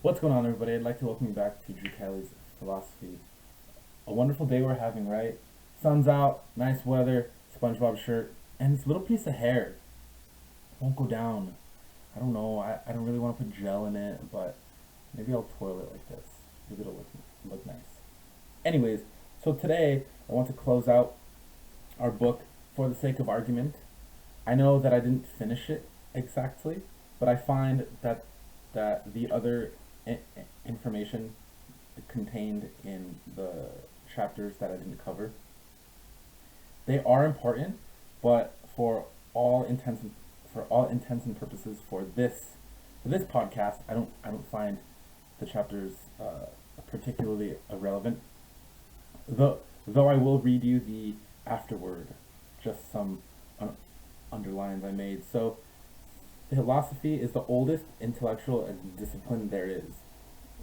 What's going on, everybody? I'd like to welcome you back to Drew Kelly's Philosophy. A wonderful day we're having, right? Sun's out, nice weather, SpongeBob shirt, and this little piece of hair won't go down. I don't know, I don't really want to put gel in it, but maybe I'll twirl it like this. Maybe it'll look nice. Anyways, so today I want to close out our book for the sake of argument. I know that I didn't finish it exactly, but I find that the other information contained in the chapters that I didn't cover, they are important, but all intents and, for all intents and purposes for this podcast, I don't find the chapters particularly irrelevant. Though I will read you the afterword, just some underlines I made. So philosophy is the oldest intellectual discipline there is.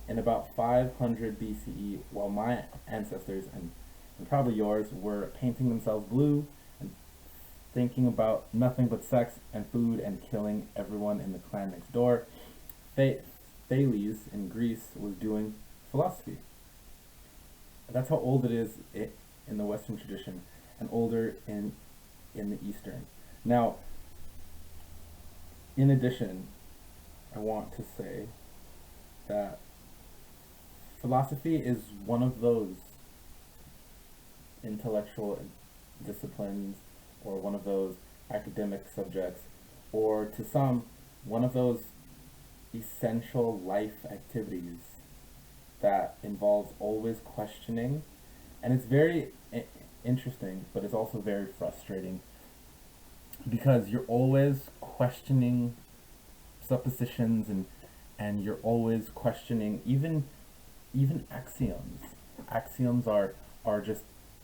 In about 500 BCE, while my ancestors and probably yours were painting themselves blue and thinking about nothing but sex and food and killing everyone in the clan next door, Thales in Greece was doing philosophy. That's how old it is in the Western tradition, and older in the Eastern. Now, in addition, I want to say that philosophy is one of those intellectual disciplines, or one of those academic subjects, or to some, one of those essential life activities that involves always questioning. And it's very interesting, but it's also very frustrating because you're always questioning suppositions, and you're always questioning even axioms. Axioms are just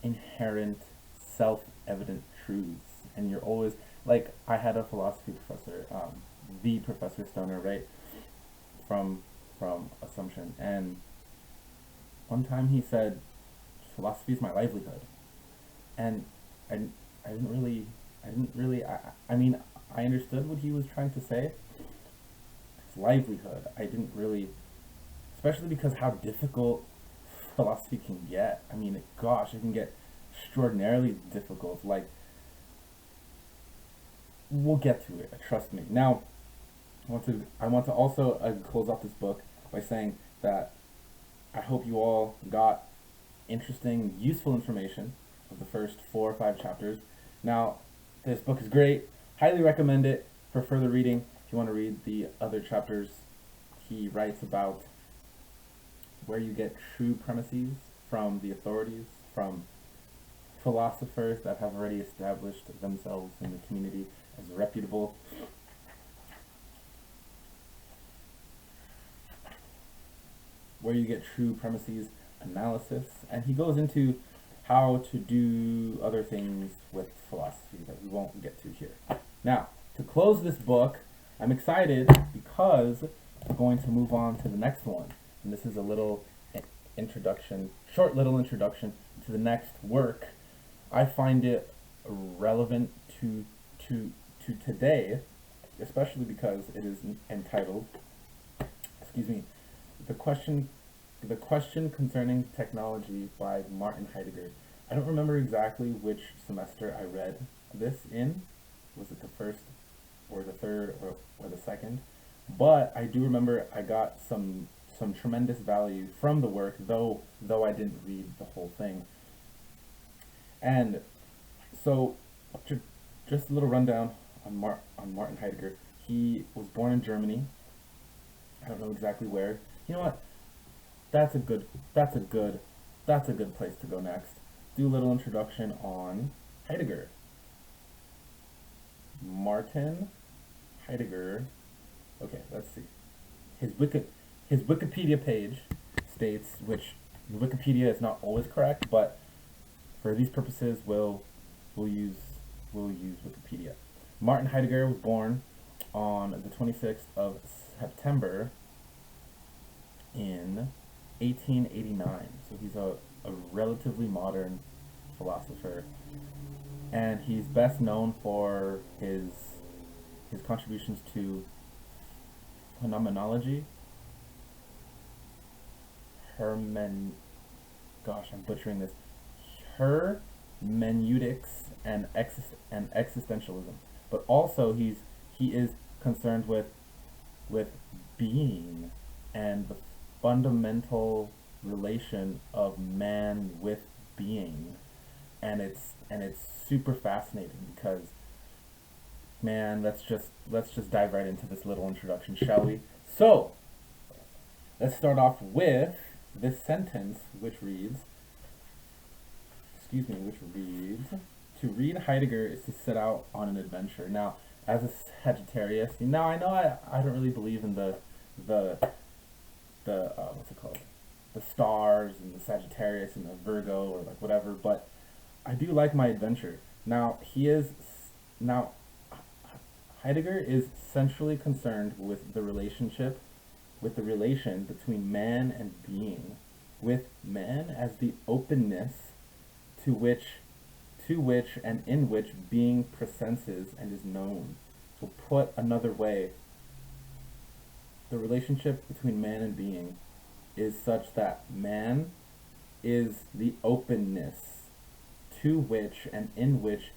inherent, self-evident truths, and you're always like, I had a philosophy professor, the Professor Stoner, right, from Assumption, and one time he said, "Philosophy is my livelihood," and I, I didn't really, I mean, I understood what he was trying to say. His livelihood. I didn't really, especially because how difficult philosophy can get. I mean, gosh, it can get extraordinarily difficult. Like, we'll get to it. Trust me. Now, I want to also close off this book by saying that I hope you all got interesting, useful information of the first 4 or 5 chapters. Now, this book is great. Highly recommend it for further reading. If you want to read the other chapters, he writes about where you get true premises from the authorities, from philosophers that have already established themselves in the community as reputable. Where you get true premises analysis, and he goes into how to do other things with philosophy that we won't get to here. Now, to close this book, I'm excited because we're going to move on to the next one. And this is a little introduction, short little introduction to the next work. I find it relevant to today, especially because it is entitled, excuse me, the question concerning technology by Martin Heidegger. I don't remember exactly which semester I read this in. Was it the first or the third or the second? But I do remember I got some tremendous value from the work, though I didn't read the whole thing. And so, just a little rundown on Martin Heidegger. He was born in Germany. I don't know exactly where. You know what? That's a good place to go next. Do a little introduction on Heidegger. Martin Heidegger. Okay, let's see. His Wikipedia page states, which Wikipedia is not always correct, but for these purposes, we'll use Wikipedia. Martin Heidegger was born on the 26th of September in 1889. So he's a relatively modern philosopher, and he's best known for his contributions to phenomenology, hermen, gosh, I'm butchering this, hermeneutics and existentialism. But also he is concerned with being and the fundamental relation of man with being, and it's super fascinating because, man, let's just dive right into this little introduction, shall we? So let's start off with this sentence, which reads, to read Heidegger is to set out on an adventure. Now, as a Sagittarius, now I know I don't really believe in the what's it called, the stars and the Sagittarius and the Virgo or like whatever, but I do like my adventure. Now Heidegger is centrally concerned with the relation between man and being, with man as the openness to which and in which being presences and is known. So put another way, the relationship between man and being is such that man is the openness to which and in which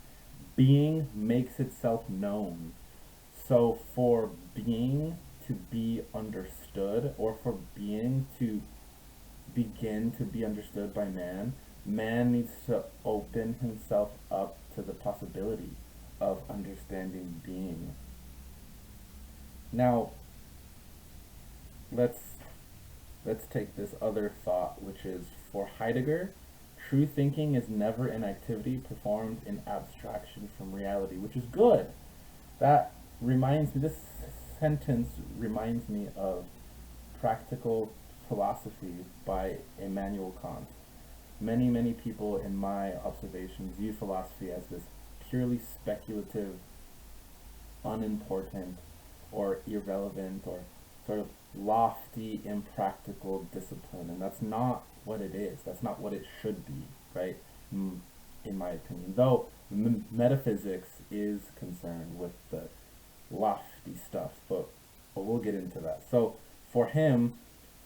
being makes itself known. So for being to be understood, or for being to begin to be understood by man, man needs to open himself up to the possibility of understanding being. Now, let's take this other thought, which is, for Heidegger, true thinking is never an activity performed in abstraction from reality, which is good. This sentence reminds me of Practical Philosophy by Immanuel Kant. Many people in my observation view philosophy as this purely speculative, unimportant, or irrelevant, or sort of lofty, impractical discipline, and that's not what it is. That's not what it should be, right? In my opinion, though metaphysics is concerned with the lofty stuff, but we'll get into that. So for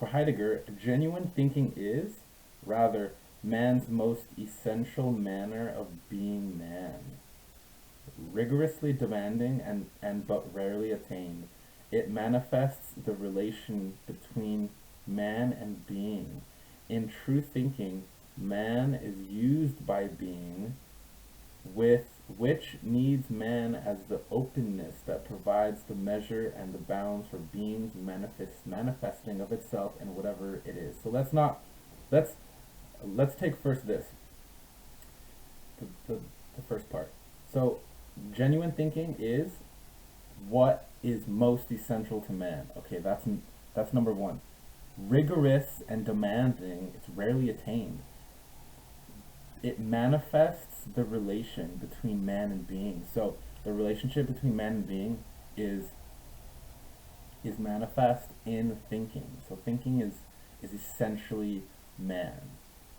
Heidegger, genuine thinking is rather man's most essential manner of being man, rigorously demanding and but rarely attained. It manifests the relation between man and being. In true thinking, man is used by being, with which needs man as the openness that provides the measure and the bounds for being's manifesting of itself in whatever it is. So let's take first this, the first part. So genuine thinking is what is most essential to man. Okay, that's number one. Rigorous and demanding, it's rarely attained. It manifests the relation between man and being. So the relationship between man and being is manifest in thinking. So thinking is essentially man.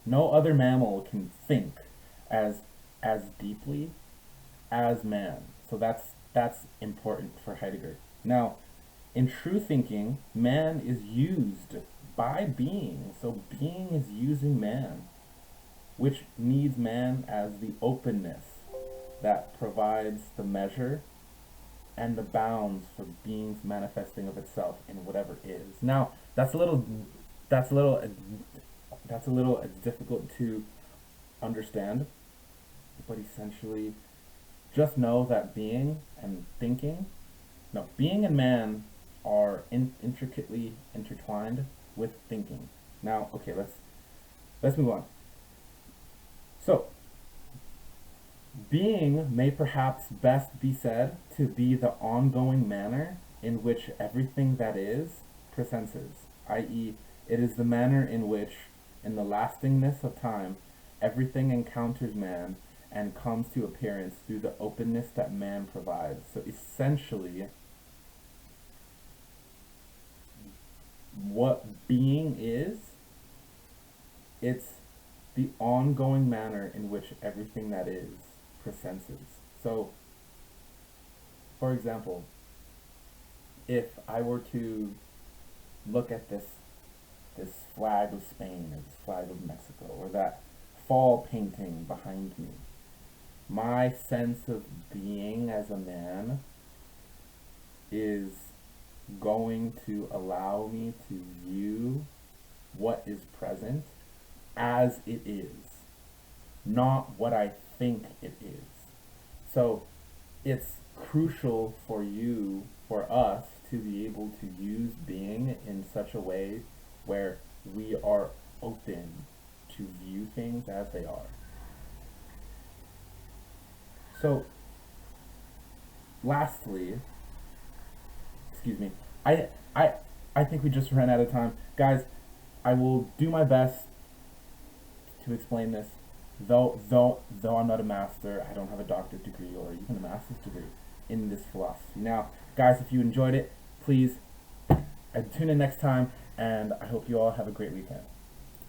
No other mammal can think as deeply as man. So that's important for Heidegger. Now, in true thinking, man is used by being. So being is using man, which needs man as the openness that provides the measure and the bounds for being's manifesting of itself in whatever is. Now, that's a little difficult to understand, but essentially, just know that being and man are intricately intertwined with thinking. Now, okay, let's move on. So, being may perhaps best be said to be the ongoing manner in which everything that is presences, i.e., it is the manner in which, in the lastingness of time, everything encounters man and comes to appearance through the openness that man provides. So essentially, what being is, it's the ongoing manner in which everything that is presences. So, for example, if I were to look at this this flag of Spain or this flag of Mexico or that fall painting behind me. My sense of being as a man is going to allow me to view what is present as it is, not what I think it is. So it's crucial for us, to be able to use being in such a way where we are open to view things as they are. So, lastly, excuse me, I, I, I think we just ran out of time. Guys, I will do my best to explain this. Though I'm not a master, I don't have a doctorate degree or even a master's degree in this philosophy. Now, guys, if you enjoyed it, please tune in next time, and I hope you all have a great weekend.